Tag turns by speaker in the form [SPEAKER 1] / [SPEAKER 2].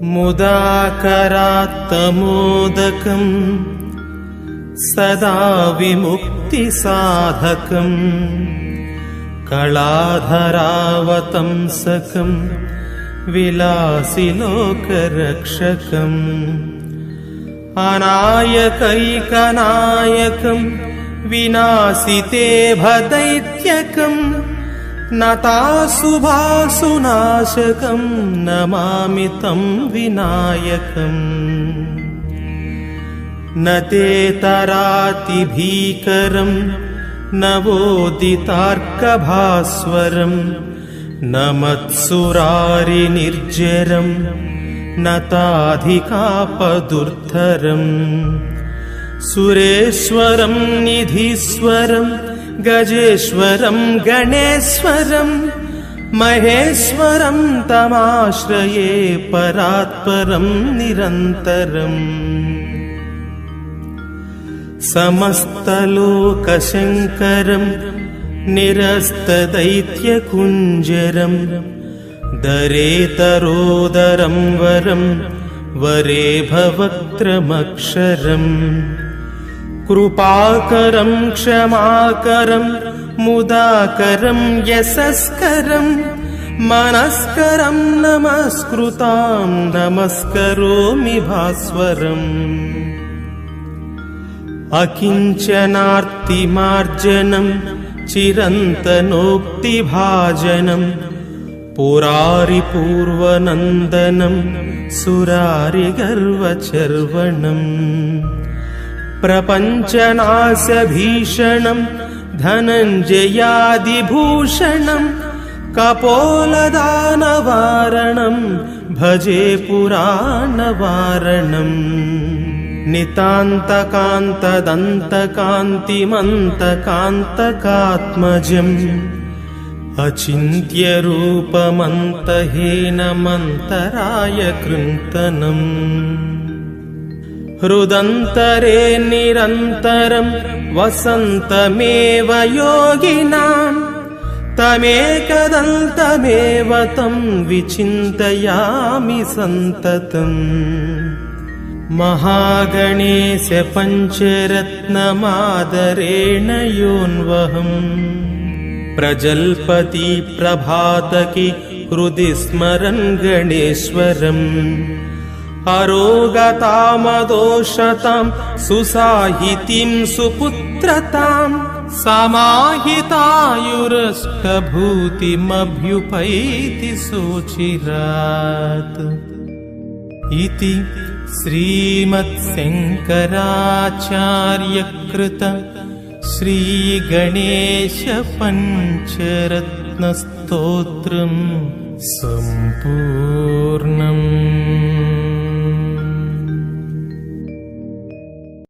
[SPEAKER 1] मुदाकरात्तमोदकम् सदा विमुक्तिसाधकम् कलाधरावतंसकम् विलासिलोकरक्षकम् अनायकैकनायकम् विनाशिते भदैत्यकम् नताशुभाशुनाशकम् नमामि तं विनायकम् न ते तरातिभीकरम् नवोदितार्कभास्वरम् न मत्सुरारिनिर्जरम् न ताधिकापदुर्धरम् सुरेश्वरम् निधीश्वरम् गजेश्वरम् गणेश्वरम् महेश्वरम् तमाश्रये परात्परम् निरन्तरम् समस्तलोकशङ्करम् निरस्तदैत्यकुञ्जरम् दरेतरोदरम् वरम् वरेभवक्त्रमक्षरम् कृपाकरम् क्षमाकरम् मुदाकरम् यशस्करम् मनस्करम् नमस्कृताम् नमस्करोमि भास्वरम् अकिञ्चनार्तिमार्जनम् चिरन्तनोक्तिभाजनम् पुरारिपूर्वनन्दनम् सुरारिगर्वचर्वणम् प्रपञ्चनाशभीषणम् धनञ्जयादिभूषणम् कपोलदानवारणम् भजे पुराणवारणम् नितान्तकान्तदन्तकान्तिमन्तकान्तकात्मजम् अचिन्त्यरूपमन्तहीनमन्तराय कृन्तनम् हृदन्तरे निरन्तरम् वसन्तमेव योगिनाम् तमेकदन्तमेव तं विचिन्तयामि सन्ततम् महागणेश पञ्चरत्नमादरेण योऽन्वहम् प्रजल्पति प्रभातकि हृदि स्मरन् गणेश्वरम् अरोगतामदोषताम् सुसाहितीं सुपुत्रताम् समाहितायुरष्टभूतिमभ्युपैति सोचिरात् इति श्रीमत्शङ्कराचार्यकृत श्रीगणेशपञ्चरत्नस्तोत्रम् सम्पूर्णम्।